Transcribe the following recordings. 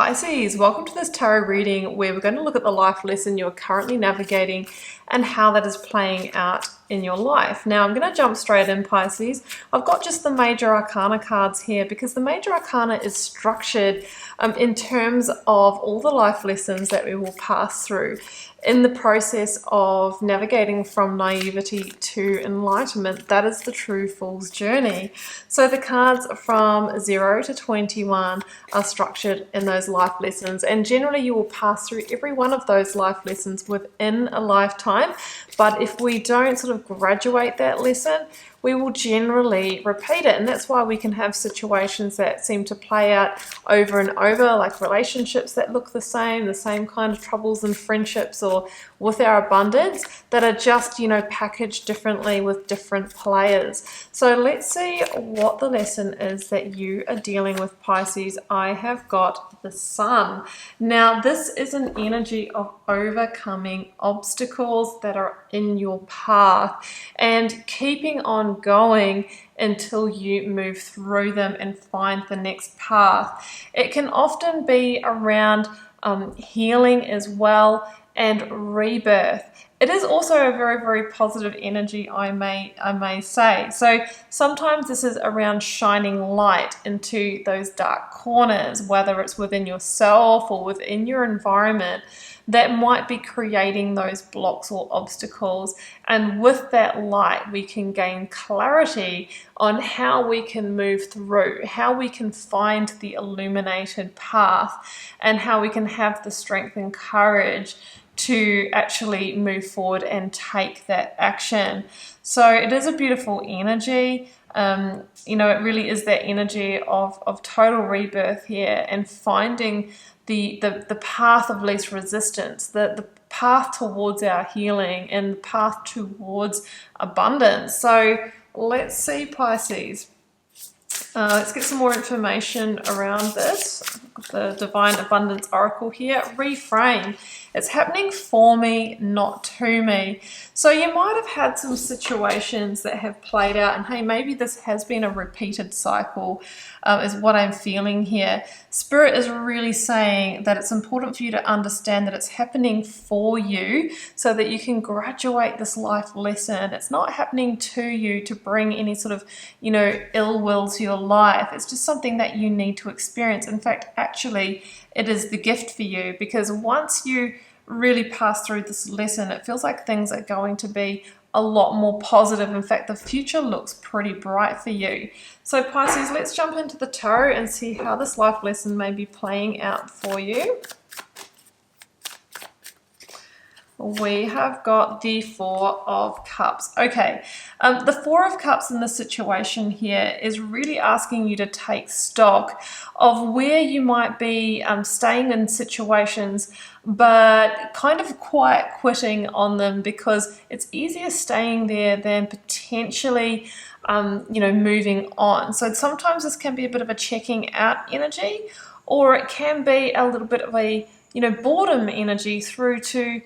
Pisces, welcome to this tarot reading where we're going to look at the life lesson you're currently navigating and how that is playing out in your life. Now, I'm going to jump straight in, Pisces. I've got just the major arcana cards here because the major arcana is structured in terms of all the life lessons that we will pass through in the process of navigating from naivety to enlightenment. That is the true fool's journey. So the cards from 0 to 21 are structured in those life lessons, and generally you will pass through every one of those life lessons within a lifetime. But if we don't sort of graduate that lesson, we will generally repeat it. And that's why we can have situations that seem to play out over and over, like relationships that look the same kind of troubles and friendships, or with our abundance, that are just, packaged differently with different players. So let's see what the lesson is that you are dealing with, Pisces. I have got the Sun. Now, this is an energy of overcoming obstacles that are in your path and keeping on going until you move through them and find the next path. It can often be around healing as well and rebirth. It is also a very, very positive energy, I may say. So sometimes this is around shining light into those dark corners, whether it's within yourself or within your environment, that might be creating those blocks or obstacles. And with that light, we can gain clarity on how we can move through, how we can find the illuminated path, and how we can have the strength and courage to actually move forward and take that action. So it is a beautiful energy. It really is that energy of total rebirth here, and finding the path of least resistance, the path towards our healing and the path towards abundance. So let's see, Pisces. Let's get some more information around this. The Divine Abundance Oracle here. Reframe. It's happening for me, not to me. So you might have had some situations that have played out, and hey, maybe this has been a repeated cycle, is what I'm feeling here. Spirit is really saying that it's important for you to understand that it's happening for you so that you can graduate this life lesson. It's not happening to you to bring any sort of, ill will to your life. It's just something that you need to experience. In fact, actually, it is the gift for you, because once you really pass through this lesson, it feels like things are going to be a lot more positive. In fact, the future looks pretty bright for you. So Pisces, let's jump into the tarot and see how this life lesson may be playing out for you. We have got the Four of Cups. Okay, the Four of Cups in this situation here is really asking you to take stock of where you might be staying in situations, but kind of quiet quitting on them, because it's easier staying there than potentially moving on. So sometimes this can be a bit of a checking out energy, or it can be a little bit of a boredom energy through to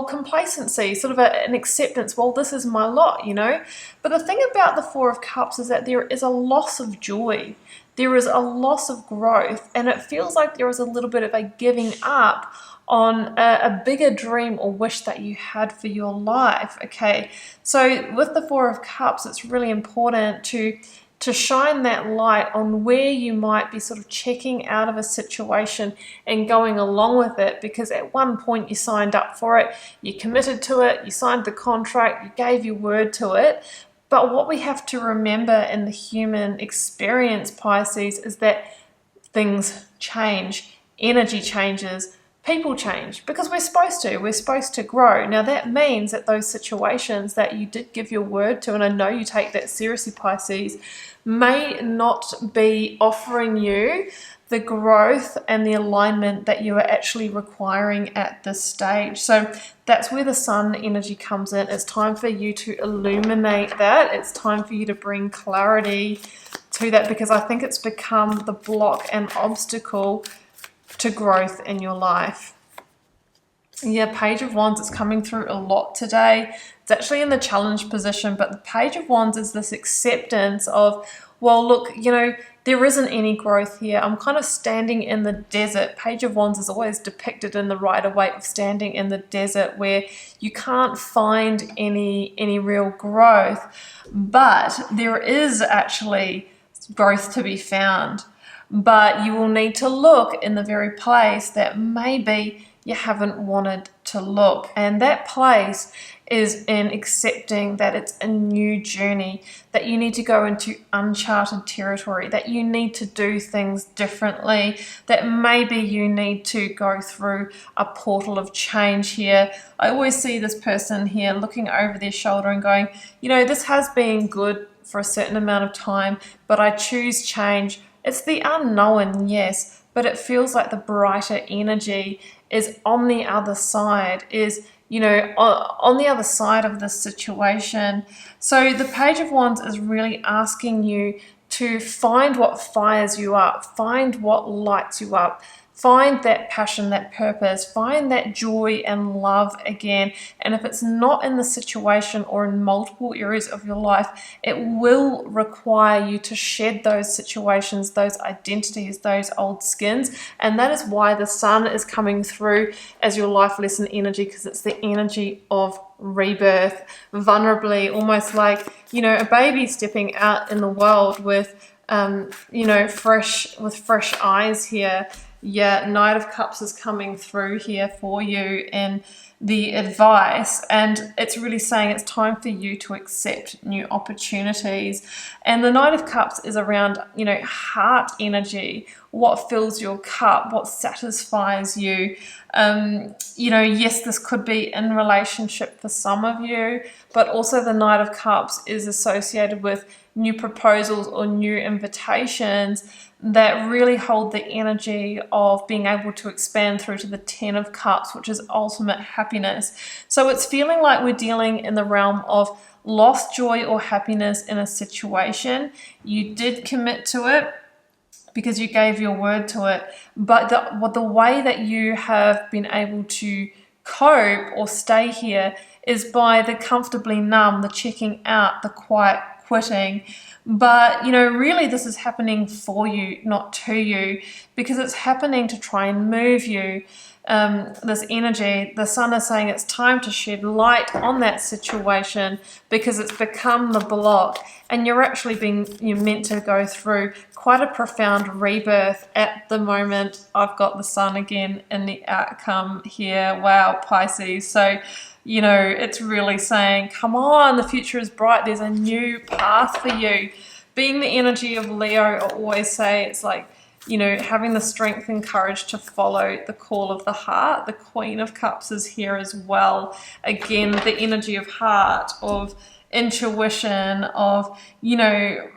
complacency, sort of an acceptance. Well, this is my lot, But the thing about the Four of Cups is that there is a loss of joy. There is a loss of growth, and it feels like there is a little bit of a giving up on a bigger dream or wish that you had for your life, okay? So with the Four of Cups, it's really important to shine that light on where you might be sort of checking out of a situation and going along with it, because at one point you signed up for it, you committed to it, you signed the contract, you gave your word to it. But what we have to remember in the human experience, Pisces, is that things change, energy changes, people change, because we're supposed to grow. Now that means that those situations that you did give your word to, and I know you take that seriously, Pisces, may not be offering you the growth and the alignment that you are actually requiring at this stage. So that's where the Sun energy comes in. It's time for you to illuminate that. It's time for you to bring clarity to that, because I think it's become the block and obstacle to growth in your life. Yeah, Page of Wands is coming through a lot today. It's actually in the challenge position, but the Page of Wands is this acceptance of, well, look, you know, there isn't any growth here. I'm kind of standing in the desert. Page of Wands is always depicted in the Rider-Waite of standing in the desert where you can't find any real growth, but there is actually growth to be found. But you will need to look in the very place that maybe you haven't wanted to look. And that place is in accepting that it's a new journey, that you need to go into uncharted territory, that you need to do things differently, that maybe you need to go through a portal of change here. I always see this person here looking over their shoulder and going, you know, this has been good for a certain amount of time, but I choose change. It's the unknown, yes, but it feels like the brighter energy is on the other side, is, you know, on the other side of this situation. So the Page of Wands is really asking you to find what fires you up, find what lights you up, find that passion, that purpose, find that joy and love again. And if it's not in the situation or in multiple areas of your life, it will require you to shed those situations, those identities, those old skins. And that is why the Sun is coming through as your life lesson energy, because it's the energy of rebirth, vulnerably, almost like, you know, a baby stepping out in the world with, you know, fresh eyes here. Yeah, Knight of Cups is coming through here for you in the advice, and it's really saying it's time for you to accept new opportunities. And the Knight of Cups is around, you know, heart energy, what fills your cup, what satisfies you. You know, yes, this could be in relationship for some of you, but also the Knight of Cups is associated with new proposals or new invitations that really hold the energy of being able to expand through to the Ten of Cups, which is ultimate happiness. So it's feeling like we're dealing in the realm of lost joy or happiness in a situation. You did commit to it because you gave your word to it, but the way that you have been able to cope or stay here is by the comfortably numb, the checking out, the quiet quitting. But, you know, really this is happening for you, not to you, because it's happening to try and move you. This energy, the Sun is saying it's time to shed light on that situation because it's become the block, and you're meant to go through quite a profound rebirth at the moment. I've got the Sun again in the outcome here. Wow, Pisces. So, you know, it's really saying, come on, the future is bright. There's a new path for you. Being the energy of Leo, I always say it's like, you know, having the strength and courage to follow the call of the heart. The Queen of Cups is here as well. Again, the energy of heart, of intuition, of, you know,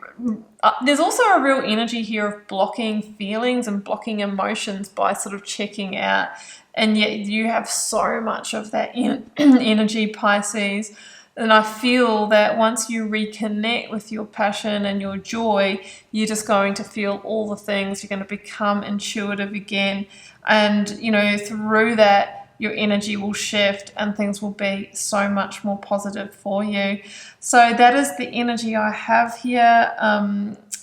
there's also a real energy here of blocking feelings and blocking emotions by sort of checking out. And yet you have so much of that energy, Pisces. And I feel that once you reconnect with your passion and your joy, you're just going to feel all the things. You're going to become intuitive again. And, you know, through that, your energy will shift and things will be so much more positive for you. So that is the energy I have here.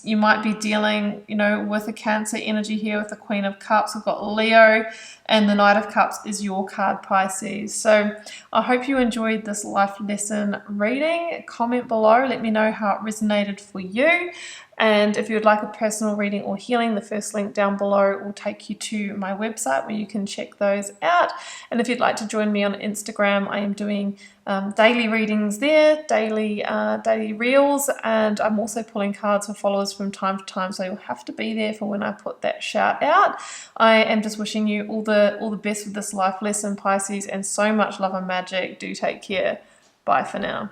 You might be dealing, you know, with a Cancer energy here with the Queen of Cups. I've got Leo, and the Knight of Cups is your card, Pisces. So I hope you enjoyed this life lesson reading. Comment below, let me know how it resonated for you. And if you would like a personal reading or healing, the first link down below will take you to my website where you can check those out. And if you'd like to join me on Instagram, I am doing daily readings there, daily reels, and I'm also pulling cards for followers from time to time, so you'll have to be there for when I put that shout out. I am just wishing you all the best with this life lesson, Pisces, and so much love and magic. Do take care. Bye for now.